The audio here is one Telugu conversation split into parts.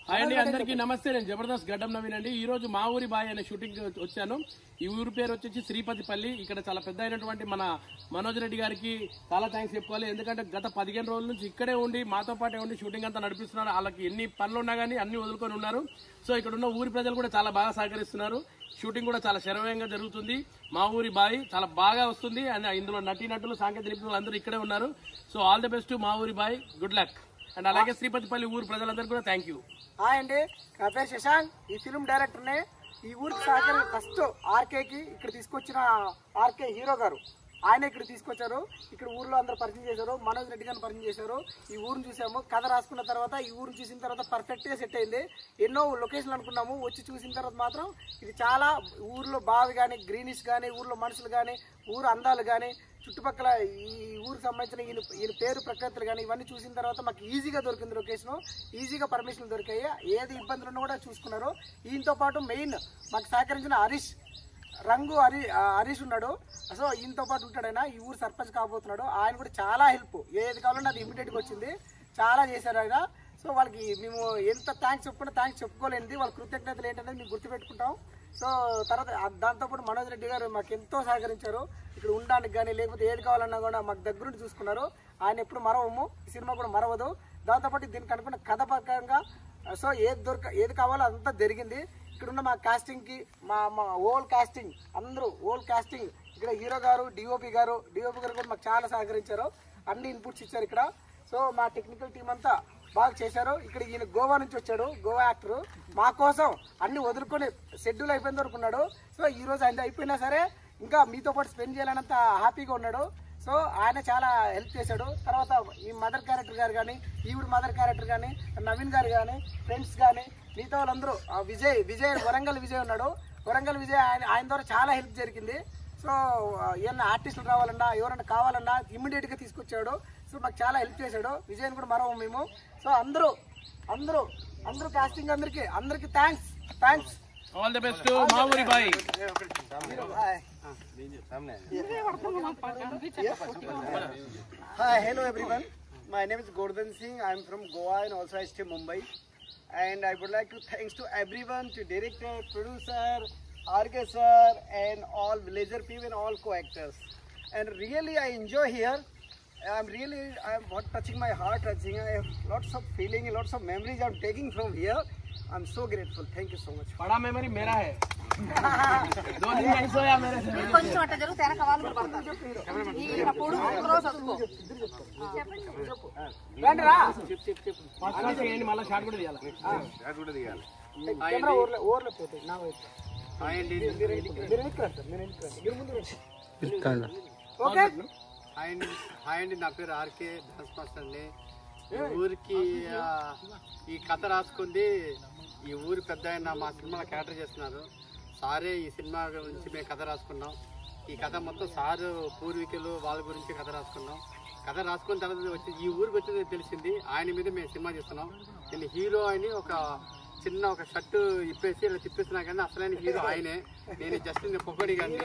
హాయ్ అండి, అందరికీ నమస్తే. నేను జబర్దస్త్ గడ్డం నవీన్ అండి. ఈ రోజు మా ఊరి బాయ్ అనే షూటింగ్ వచ్చాను. ఈ ఊరి పేరు వచ్చేసి శ్రీపతిపల్లి. ఇక్కడ చాలా పెద్ద అయినటువంటి మన మనోజ్ రెడ్డి గారికి చాలా థ్యాంక్స్ చెప్పుకోవాలి. ఎందుకంటే గత 15 రోజుల నుంచి ఇక్కడే ఉండి మాతో పాటే ఉండి షూటింగ్ అంతా నడిపిస్తున్నారు. వాళ్ళకి ఎన్ని పనులు ఉన్నా కానీ అన్ని వదులుకొని ఉన్నారు. సో ఇక్కడ ఉన్న ఊరి ప్రజలు కూడా చాలా బాగా సహకరిస్తున్నారు. షూటింగ్ కూడా చాలా శరవేగంగా జరుగుతుంది. మా ఊరి బాయ్ చాలా బాగా వస్తుంది. అండ్ ఇందులో నటీనటులు సాంకేతిక నిపుణులు అందరూ ఇక్కడే ఉన్నారు. సో ఆల్ ది బెస్ట్ మా ఊరి బాయ్, గుడ్ లక్. అండ్ అలాగే శ్రీపతిపల్లి ఊరు ప్రజలందరూ కూడా థ్యాంక్ యూ. హాయ్ అండి, నా పేరు శశాంక్. ఈ ఫిల్మ్ డైరెక్టర్నే. ఈ ఊరికి సహకరి ఫస్ట్ ఆర్కేకి ఇక్కడ తీసుకొచ్చిన ఆర్కే హీరో గారు, ఆయన ఇక్కడ తీసుకొచ్చారు. ఇక్కడ ఊర్లో అందరూ పరిచయం చేశారు. మనోజ్ రెడ్డి గారిని పరిచయం చేశారు. ఈ ఊరిని చూసాము. కథ రాసుకున్న తర్వాత ఈ ఊరిని చూసిన తర్వాత పర్ఫెక్ట్ గా సెట్ అయింది. ఎన్నో లొకేషన్లు అనుకున్నాము. వచ్చి చూసిన తర్వాత మాత్రం ఇది చాలా ఊర్లో బావి కానీ, గ్రీనిష్ కానీ, ఊర్లో మనుషులు కానీ, ఊరు అందాలు కానీ, చుట్టుపక్కల ఈ ఊరికి సంబంధించిన ఈయన పేరు ప్రఖ్యాతులు కానీ ఇవన్నీ చూసిన తర్వాత మాకు ఈజీగా దొరికింది లొకేషన్. ఈజీగా పర్మిషన్లు దొరికాయి. ఏది ఇబ్బందులు ఉన్నా కూడా చూసుకున్నారు. ఈయనతో పాటు మెయిన్ మాకు సహకరించిన హరీష్ ఉన్నాడు. సో ఈయనతో పాటు ఉంటాడు. ఆయన ఈ ఊరు సర్పంచ్ కాబోతున్నాడు. ఆయన కూడా చాలా హెల్ప్, ఏది కావాలన్నా అది ఇమీడియట్గా వచ్చింది. చాలా చేశారు ఆయన. సో వాళ్ళకి మేము ఎంత థ్యాంక్స్ చెప్పుకున్నా థ్యాంక్స్ చెప్పుకోలేనిది. వాళ్ళ కృతజ్ఞతలు ఏంటనేది మేము గుర్తుపెట్టుకుంటాం. సో తర్వాత దాంతోపాటు మనోజ్ రెడ్డి గారు మాకు ఎంతో సహకరించారు. ఇక్కడ ఉండడానికి కానీ లేకపోతే ఏది కావాలన్నా కూడా మాకు దగ్గరుండి చూసుకున్నారు. ఆయన ఎప్పుడు మరవము, ఈ సినిమా కూడా మరవదు. దాంతోపాటు దీనికి అనుకున్న కథ ప్రకారంగా సో ఏది కావాలో అదంతా జరిగింది. ఇక్కడున్న మా కాస్టింగ్కి మా ఓల్ కాస్టింగ్ ఇక్కడ హీరో గారు, డిఓపి గారు కూడా మాకు చాలా సహకరించారు. అన్ని ఇన్పుట్స్ ఇచ్చారు ఇక్కడ. సో మా టెక్నికల్ టీం అంతా బాగా చేశారు. ఇక్కడ ఈయన గోవా నుంచి వచ్చాడు, గోవా యాక్టర్. మా కోసం అన్ని వదులుకొని షెడ్యూల్ అయిపోయిన వరకు ఉన్నాడు. సో ఈ రోజు ఆయన అయిపోయినా సరే ఇంకా మీతో పాటు స్పెండ్ చేయాలన్నంత హ్యాపీగా ఉన్నాడు. సో ఆయన చాలా హెల్ప్ చేశాడు. తర్వాత ఈ మదర్ క్యారెక్టర్ గారు కానీ, ఈవిడ మదర్ క్యారెక్టర్ కానీ, నవీన్ గారు కానీ, ఫ్రెండ్స్ కానీ, మిగతా వాళ్ళందరూ వరంగల్ విజయ్ ఉన్నాడు. వరంగల్ విజయ్ ఆయన ద్వారా చాలా హెల్ప్ జరిగింది. సో ఏమన్నా ఆర్టిస్టులు రావాలన్నా ఎవరన్నా కావాలన్నా ఇమ్మీడియట్గా తీసుకొచ్చాడు. సో మాకు చాలా హెల్ప్ చేశాడు. విజయ్ కూడా మరో మేము. సో అందరూ కాస్టింగ్ అందరికి థ్యాంక్స్. ఆల్ ది బెస్ట్ మా ఊరి bye. Hi, hello everyone. My name is Gordhan Singh. I am from Goa and also I stay Mumbai. And I would like to thanks to everyone, to director, producer, RK sir, and all villager people and all co-actors. And really I enjoy here. I'm touching my heart. I have lots of feeling, lots of memories I'm taking from here. I'm so grateful. Thank you so much. बड़ा मेमोरी मेरा है. 2 दिन नहीं सोया मेरे से. కొంచెం అట్ట జరుగు తేన కవాలు పడతారు. ఈ పొడు క్రోస్ అతుకో. రండిరా. ఫస్ట్ ఏంటి మళ్ళా షాట్ కూడా తీయాలి. కెమెరా ఓవర్లో పోతే నా వైపు. హాయ్ అండి. మీరు ముందు రండి. ఓకే. హాయ్ అండి, నా పేరు ఆర్కే డాన్స్ మాస్టర్ అండి. ఊరికి ఈ కథ రాసుకుంది ఈ ఊరి పెద్ద ఆయన మా సినిమాలో క్యారెక్టర్ చేస్తున్నారు. సారే ఈ సినిమా గురించి మేము కథ రాసుకున్నాం. ఈ కథ మొత్తం సారు పూర్వీకులు వాళ్ళ గురించి కథ రాసుకున్నాం. కథ రాసుకున్న తర్వాత వచ్చి ఈ ఊరికి వచ్చేది తెలిసింది. ఆయన మీద మేము సినిమా చేస్తున్నాం. నేను హీరో అని ఒక షర్టు ఇప్పేసి ఇలా తిప్పేస్తున్నా కానీ అసలైన హీరో ఆయనే. నేను జస్ట్ పొగడి కానీ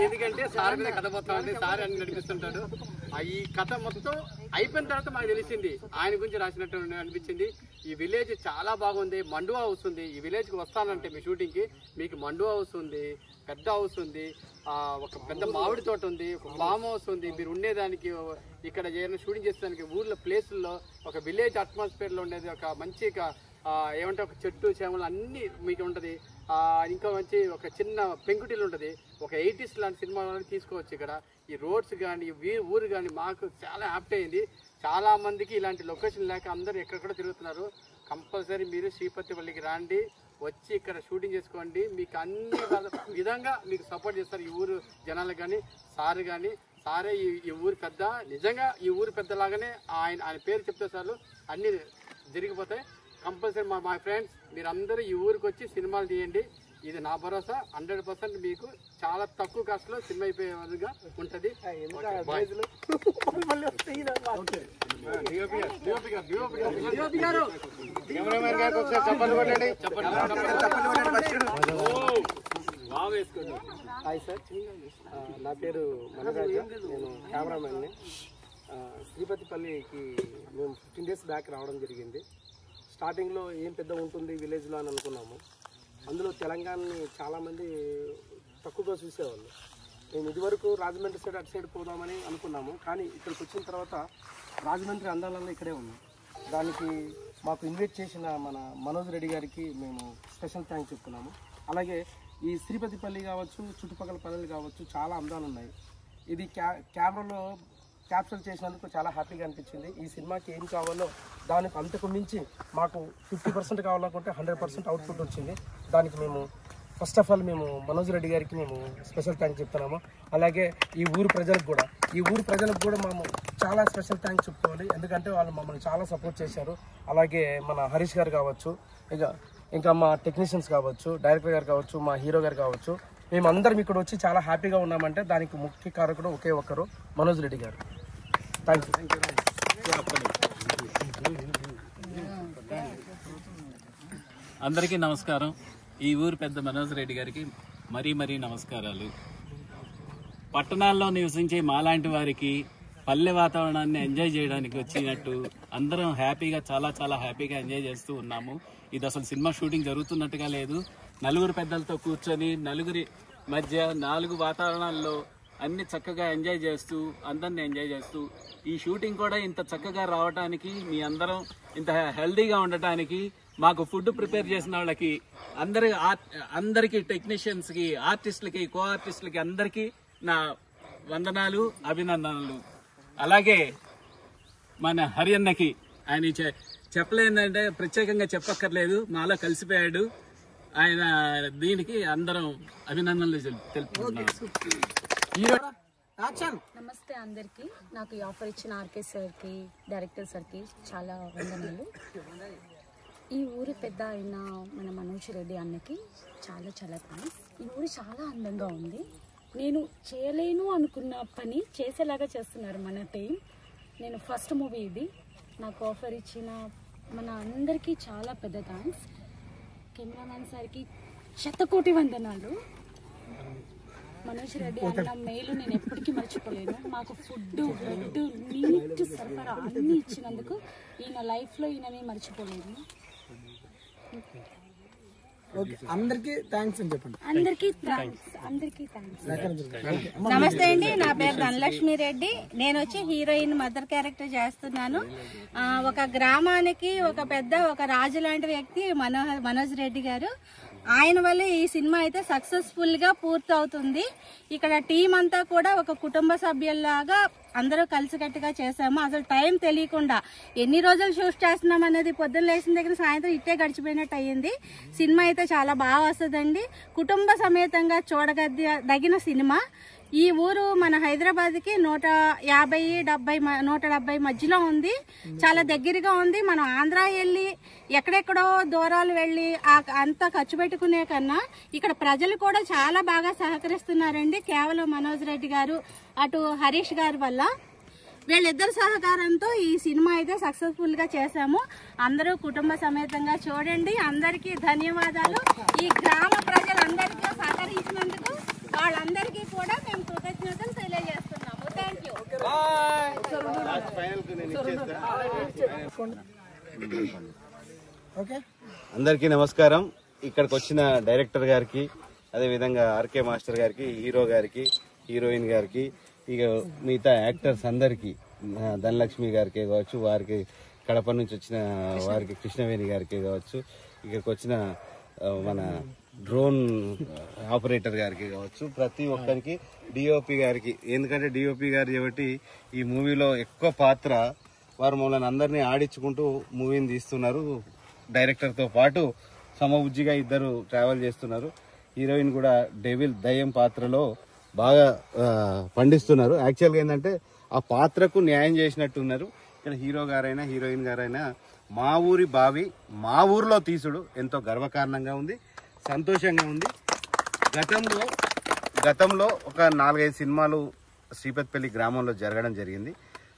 ఎందుకంటే సార్ మీద కథ మొత్తం అంటే సార్ అన్ని నడిపిస్తుంటాడు. ఈ కథ మొత్తం అయిపోయిన తర్వాత మాకు తెలిసింది ఆయన గురించి రాసినట్టు అనిపించింది. ఈ విలేజ్ చాలా బాగుంది. మండువా హౌస్ ఉంది. ఈ విలేజ్కి వస్తానంటే మీ షూటింగ్కి మీకు మండువా హౌస్ ఉంది, పెద్ద హౌస్ ఉంది, ఒక పెద్ద మామిడి తోట ఉంది, ఒక ఫామ్ హౌస్ ఉంది. మీరు ఉండేదానికి ఇక్కడ ఏదైనా షూటింగ్ చేసేదానికి ఊర్లో ప్లేసుల్లో ఒక విలేజ్ అట్మాస్ఫియర్లో ఉండేది ఒక మంచి ఏమంటే ఒక చెట్టు చేమలు అన్నీ మీకు ఉంటుంది. ఇంకా మంచి ఒక చిన్న పెంకుటిల్లు ఉంటుంది. ఒక 80s లాంటి సినిమా తీసుకోవచ్చు. ఇక్కడ ఈ రోడ్స్ కానీ ఊరు కానీ మాకు చాలా యాప్ట్ అయింది. చాలా మందికి ఇలాంటి లొకేషన్ లేక అందరూ ఎక్కడెక్కడ తిరుగుతున్నారు. కంపల్సరీ మీరు శ్రీపతిపల్లికి రండి, వచ్చి ఇక్కడ షూటింగ్ చేసుకోండి. మీకు అన్ని విధంగా మీకు సపోర్ట్ చేస్తారు ఈ ఊరు జనాలకు కానీ సారు కానీ. సారే ఈ ఊరు పెద్ద. నిజంగా ఈ ఊరు పెద్దలాగానే ఆయన పేరు చెప్తే చాలు అన్నీ జరిగిపోతాయి. కంపల్సరీ మా ఫ్రెండ్స్ మీరందరూ ఈ ఊరికి వచ్చి సినిమాలు తీయండి. ఇది నా భరోసా. 100% మీకు చాలా తక్కువ కాస్ట్లో సినిమా అయిపోయే విధంగా ఉంటుంది. హాయ్ సార్, నా పేరు మనరాజ. నేను కెమెరామెన్ని. శ్రీపతిపల్లికి మేము 15 days బ్యాక్ రావడం జరిగింది. స్టార్టింగ్లో ఏం పెద్ద ఉంటుంది విలేజ్లో అని అనుకున్నాము. అందులో తెలంగాణని చాలామంది తక్కువగా చూసేవాళ్ళు. మేము ఇదివరకు రాజమండ్రి సైడ్ అటు సైడ్ పోదామని అనుకున్నాము, కానీ ఇక్కడికి వచ్చిన తర్వాత రాజమండ్రి అందాలలో ఇక్కడే ఉంది. దానికి మాకు ఇన్వైట్ చేసిన మన మనోజ్ రెడ్డి గారికి మేము స్పెషల్ థ్యాంక్స్ చెప్తున్నాము. అలాగే ఈ శ్రీపతిపల్లి కావచ్చు, చుట్టుపక్కల పల్లెలు కావచ్చు, చాలా అందాలు ఉన్నాయి. ఇది కెమెరాలో క్యాప్చర్ చేసినందుకు చాలా హ్యాపీగా అనిపించింది. ఈ సినిమాకి ఏం కావాలో దానికి అంతకు మించి మాకు 50% కావాలనుకుంటే 100% అవుట్పుట్ వచ్చింది. దానికి మేము ఫస్ట్ ఆఫ్ ఆల్ మేము మనోజ్ రెడ్డి గారికి మేము స్పెషల్ థ్యాంక్స్ చెప్తున్నాము. అలాగే ఈ ఊరు ప్రజలకు కూడా మేము చాలా స్పెషల్ థ్యాంక్స్ చెప్పుకోవాలి. ఎందుకంటే వాళ్ళు మమ్మల్ని చాలా సపోర్ట్ చేశారు. అలాగే మన హరీష్ గారు కావచ్చు, ఇంకా మా టెక్నీషియన్స్ కావచ్చు, డైరెక్టర్ గారు కావచ్చు, మా హీరో గారు కావచ్చు, మేమందరం ఇక్కడ వచ్చి చాలా హ్యాపీగా ఉన్నామంటే దానికి ముఖ్య కారకుడు ఒకే ఒక్కరు, మనోజ్ రెడ్డి గారు. Thank you. అందరికీ నమస్కారం. ఈ ఊరు పెద్ద మనోజ్ రెడ్డి గారికి మరీ నమస్కారాలు. పట్టణాల్లో నివసించే మాలాంటి వారికి పల్లె వాతావరణాన్ని ఎంజాయ్ చేయడానికి వచ్చినట్టు అందరం హ్యాపీగా చాలా హ్యాపీగా ఎంజాయ్ చేస్తూ ఉన్నాము. ఇది అసలు సినిమా షూటింగ్ జరుగుతున్నట్టుగా లేదు. నలుగురు పెద్దలతో కూర్చొని నలుగురి మధ్య 4 వాతావరణాల్లో అన్ని చక్కగా ఎంజాయ్ చేస్తూ అందరిని ఎంజాయ్ చేస్తూ ఈ షూటింగ్ కూడా ఇంత చక్కగా రావడానికి, మీ అందరం ఇంత హెల్దీగా ఉండటానికి, మాకు ఫుడ్ ప్రిపేర్ చేసిన వాళ్ళకి అందరికీ టెక్నీషియన్స్కి, ఆర్టిస్టులకి, కో ఆర్టిస్టులకి అందరికీ నా వందనాలు, అభినందనలు. అలాగే మన హరియన్నకి ఆయన చెప్పలేదంటే ప్రత్యేకంగా చెప్పక్కర్లేదు, మాలో కలిసిపోయాడు. ఆయన దీనికి అందరం అభినందనలు తెలుపుతున్నాం. నమస్తే అందరికీ. నాకు ఈ ఆఫర్ ఇచ్చిన ఆర్కే సార్కి, డైరెక్టర్ సార్కి చాలా వందనాలు. ఈ ఊరు పెద్ద అయిన మన మనోజ్ రెడ్డి అన్నకి చాలా థ్యాంక్స్. ఈ ఊరు చాలా అందంగా ఉంది. నేను చేయలేను అనుకున్న పని చేసేలాగా చేస్తున్నారు మన టీం. నేను ఫస్ట్ మూవీ ఇది. నాకు ఆఫర్ ఇచ్చిన మన అందరికీ చాలా పెద్ద థ్యాంక్స్. కెమెరామ్యాన్ సార్కి 100,000,000 వందనాలు. మనోజ్ రెడ్డి అన్న మేలు నేను ఎప్పటికీ మర్చిపోలేను. మాకు ఫుడ్, బెడ్, నీట్ సరఫరా అన్నీ ఇచ్చినందుకు ఈయన లైఫ్లో ఈయనని మర్చిపోలేను. అందరికీ థ్యాంక్స్ అని చెప్పండి. అందరికీ థ్యాంక్స్. నమస్తే అండి, నా పేరు ధనలక్ష్మి రెడ్డి. నేను వచ్చి హీరోయిన్ మదర్ క్యారెక్టర్ చేస్తున్నాను. ఒక గ్రామానికి ఒక రాజు లాంటి వ్యక్తి మనోజ్ రెడ్డి గారు. ఆయన వల్ల ఈ సినిమా అయితే సక్సెస్ఫుల్ గా పూర్తి అవుతుంది. ఇక్కడ టీం అంతా కూడా ఒక కుటుంబ సభ్యుల్లాగా అందరూ కలిసికట్టుగా చేసాము. అసలు టైం తెలియకుండా ఎన్ని రోజులు షూట్ చేస్తున్నాం అనేది పొద్దున్న లేచిన దగ్గర సాయంత్రం ఇట్టే గడిచిపోయినట్టు అయ్యింది. సినిమా అయితే చాలా బాగా వస్తుందండి. కుటుంబ సమేతంగా చూడదగిన సినిమా. ఈ ఊరు మన హైదరాబాద్కి 150-170 మధ్యలో ఉంది. చాలా దగ్గరగా ఉంది. మనం ఆంధ్ర వెళ్ళి ఎక్కడెక్కడో దూరాలు వెళ్ళి అంత ఖర్చు పెట్టుకునే కన్నా ఇక్కడ ప్రజలు కూడా చాలా బాగా సహకరిస్తున్నారండి. కేవలం మనోజ్ రెడ్డి గారు, అటు హరీష్ గారి వల్ల, వీళ్ళిద్దరు సహకారంతో ఈ సినిమా అయితే సక్సెస్ఫుల్ గా చేశాము. అందరూ కుటుంబ సమేతంగా చూడండి. అందరికీ ధన్యవాదాలు. ఈ గ్రామ ప్రజలందరికీ సహకరించినందుకు వాళ్ళందరికీ కూడా మేము కృతజ్ఞతలు తెలియజేస్తున్నాము. Thank you. అందరికీ నమస్కారం. ఇక్కడికి వచ్చిన డైరెక్టర్ గారికి, అదేవిధంగా ఆర్కే మాస్టర్ గారికి, హీరో గారికి, హీరోయిన్ గారికి, ఇక మిగతా యాక్టర్స్ అందరికీ, ధనలక్ష్మి గారికి కావచ్చు, వారికి కడప నుంచి వచ్చిన వారికి, కృష్ణవేణి గారికి కావచ్చు, ఇక్కడికి వచ్చిన మన డ్రోన్ ఆపరేటర్ గారికి కావచ్చు, ప్రతి ఒక్కరికి, డిఓపి గారికి. ఎందుకంటే డిఓపి గారు కాబట్టి ఈ మూవీలో ఎక్కువ పాత్ర, వారు మమ్మల్ని అందరినీ ఆడించుకుంటూ మూవీని తీస్తున్నారు. డైరెక్టర్తో పాటు సమబుజ్జిగా ఇద్దరు ట్రావెల్ చేస్తున్నారు. హీరోయిన్ కూడా దయ్యం పాత్రలో బాగా పండిస్తున్నారు. యాక్చువల్గా ఏంటంటే ఆ పాత్రకు న్యాయం చేసినట్టున్నారు. ఇక్కడ హీరో గారైనా హీరోయిన్ గారైనా మా ఊరి బావి మా ఊర్లో తీసుడు ఎంతో గర్వకారణంగా ఉంది, సంతోషంగా ఉంది. గతంలో ఒక 4-5 సినిమాలు శ్రీపతిపల్లి గ్రామంలో జరగడం జరిగింది.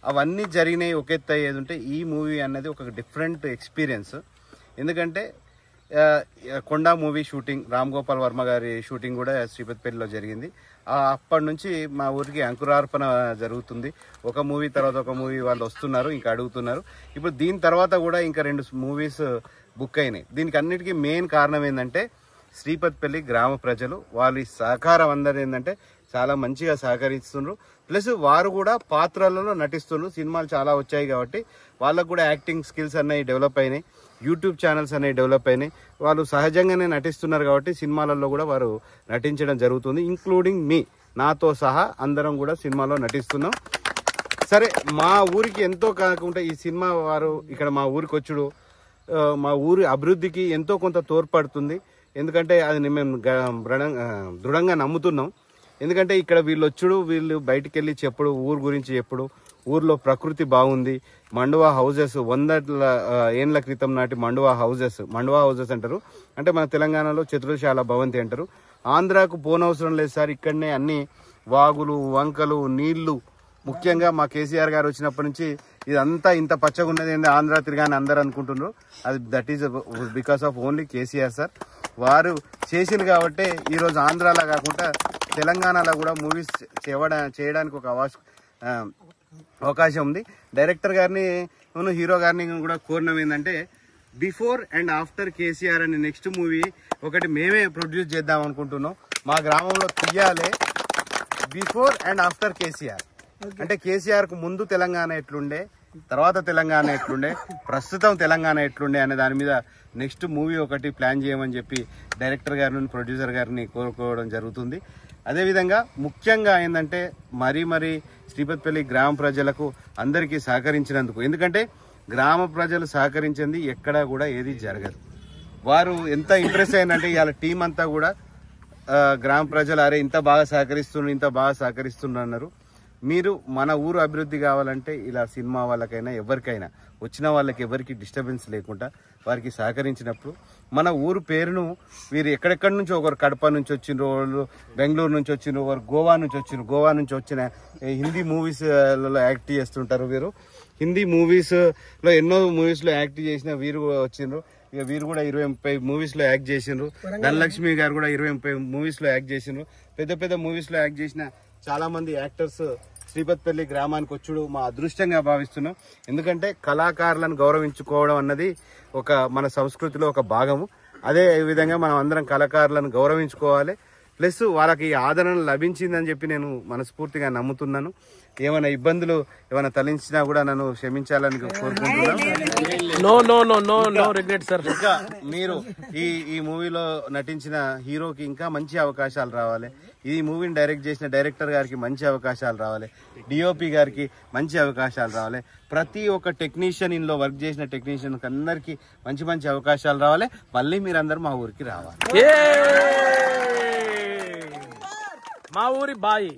అవన్నీ జరిగినాయి ఒక ఎత్తు. ఏది ఉంటే ఈ మూవీ అన్నది ఒక డిఫరెంట్ ఎక్స్పీరియన్స్. ఎందుకంటే కొండా మూవీ షూటింగ్, రామ్ గోపాల్ వర్మ గారి షూటింగ్ కూడా శ్రీపతిపల్లిలో జరిగింది. అప్పటి నుంచి మా ఊరికి అంకురార్పణ జరుగుతుంది. ఒక మూవీ తర్వాత ఒక మూవీ వాళ్ళు వస్తున్నారు, ఇంకా అడుగుతున్నారు. ఇప్పుడు దీని తర్వాత కూడా ఇంకా 2 మూవీస్ బుక్ అయినాయి. దీనికి అన్నిటికీ మెయిన్ కారణం ఏంటంటే శ్రీపతిపల్లి గ్రామ ప్రజలు వాళ్ళ సహకారం అందరూ ఏంటంటే చాలా మంచిగా సహకరిస్తున్నారు. ప్లస్ వారు కూడా పాత్రలలో నటిస్తున్నారు. సినిమాలు చాలా వచ్చాయి కాబట్టి వాళ్ళకు కూడా యాక్టింగ్ స్కిల్స్ అనేవి డెవలప్ అయినాయి, యూట్యూబ్ ఛానల్స్ అనేవి డెవలప్ అయినాయి. వాళ్ళు సహజంగానే నటిస్తున్నారు కాబట్టి సినిమాలలో కూడా వారు నటించడం జరుగుతుంది. ఇంక్లూడింగ్ మీ, నాతో సహా అందరం కూడా సినిమాలో నటిస్తున్నాం. సరే, మా ఊరికి ఎంతో కాకుండా ఈ సినిమా వారు ఇక్కడ మా ఊరికి వచ్చుడు మా ఊరి అభివృద్ధికి ఎంతో కొంత తోడ్పడుతుంది. ఎందుకంటే అది మేము దృఢంగా నమ్ముతున్నాం. ఎందుకంటే ఇక్కడ వీళ్ళు వచ్చుడు, వీళ్ళు బయటికి వెళ్ళి చెప్పుడు, ఊరు గురించి చెప్పుడు, ఊర్లో ప్రకృతి బాగుంది. మండువా హౌజెస్ 100 ఏళ్ల క్రితం నాటి మండువా హౌజెస్ అంటారు. అంటే మన తెలంగాణలో చతురశాల భవంతి అంటారు. ఆంధ్రాకు పోనవసరం లేదు సార్, ఇక్కడనే అన్ని వాగులు, వంకలు, నీళ్లు. ముఖ్యంగా మా కేసీఆర్ గారు వచ్చినప్పటి నుంచి ఇదంతా ఇంత పచ్చగా ఉన్నది ఏంటి ఆంధ్ర తిరగాని అందరు అనుకుంటున్నారు. అది that is because of only KCR sir. వారు చేసింది కాబట్టి ఈరోజు ఆంధ్రాలో కాకుండా తెలంగాణలో కూడా మూవీస్ చేయడానికి ఒక అవకాశం ఉంది. డైరెక్టర్ గారిని, హీరో గారిని కూడా కోరినవి ఏంటంటే బిఫోర్ అండ్ ఆఫ్టర్ కేసీఆర్ అనే నెక్స్ట్ మూవీ ఒకటి మేమే ప్రొడ్యూస్ చేద్దాం అనుకుంటున్నాం. మా గ్రామంలో తీయాలి బిఫోర్ అండ్ ఆఫ్టర్ కేసీఆర్. అంటే కేసీఆర్ కు ముందు తెలంగాణ ఎట్లుండే, తర్వాత తెలంగాణ ఎట్లుండే, ప్రస్తుతం తెలంగాణ ఎట్లుండే అనే దాని మీద నెక్స్ట్ మూవీ ఒకటి ప్లాన్ చేయమని చెప్పి డైరెక్టర్ గారిని, ప్రొడ్యూసర్ గారిని కోరుకోవడం జరుగుతుంది. అదేవిధంగా ముఖ్యంగా ఏంటంటే మరీ శ్రీపతిపల్లి గ్రామ ప్రజలకు అందరికీ సహకరించినందుకు, ఎందుకంటే గ్రామ ప్రజలు సహకరించింది ఎక్కడా కూడా ఏది జరగదు. వారు ఎంత ఇంట్రెస్ట్ అయిందంటే ఇవాళ టీం అంతా కూడా గ్రామ ప్రజలు అరే ఇంత బాగా సహకరిస్తున్నారు అన్నారు. మీరు మన ఊరు అభివృద్ధి కావాలంటే ఇలా సినిమా వాళ్ళకైనా ఎవరికైనా వచ్చిన వాళ్ళకి ఎవరికి డిస్టర్బెన్స్ లేకుండా వారికి సహకరించినప్పుడు మన ఊరు పేరును వీరు ఎక్కడెక్కడి నుంచో, ఒకరు కడప నుంచి వచ్చిన వాళ్ళు, బెంగళూరు నుంచి వచ్చిన, ఒకరు గోవా నుంచి వచ్చిన హిందీ మూవీస్లలో యాక్ట్ చేస్తుంటారు. వీరు హిందీ మూవీస్లో ఎన్నో మూవీస్లో యాక్ట్ చేసిన వీరు వచ్చిండ్రు. ఇక వీరు కూడా 20-30 మూవీస్లో యాక్ట్ చేసిండ్రు. ధనలక్ష్మి గారు కూడా 20-30 మూవీస్లో యాక్ట్ చేసిండ్రు. పెద్ద మూవీస్లో యాక్ట్ చేసిన చాలా మంది యాక్టర్స్ శ్రీపతిపల్లి గ్రామానికి వచ్చుడు మా అదృష్టంగా భావిస్తున్నాం. ఎందుకంటే కళాకారులను గౌరవించుకోవడం అన్నది మన సంస్కృతిలో ఒక భాగము. అదే విధంగా మనం అందరం కళాకారులను గౌరవించుకోవాలి. ప్లస్ వాళ్ళకి ఆదరణ లభించిందని చెప్పి నేను మనస్ఫూర్తిగా నమ్ముతున్నాను. ఏమైనా ఇబ్బందులు ఏమైనా తలెంచినా కూడా నన్ను క్షమించాలని కోరుకుంటున్నాను. ఇంకా మీరు ఈ మూవీలో నటించిన హీరోకి ఇంకా మంచి అవకాశాలు రావాలి. ఈ మూవీని డైరెక్ట్ చేసిన డైరెక్టర్ గారికి మంచి అవకాశాలు రావాలి. డిఓపి గారికి మంచి అవకాశాలు రావాలి. ప్రతి ఒక్క టెక్నీషియన్, ఇందులో వర్క్ చేసిన టెక్నీషియన్ అందరికీ మంచి అవకాశాలు రావాలి. మళ్ళీ మీరందరూ మా ఊరికి రావాలి. మా ఊరి బాయి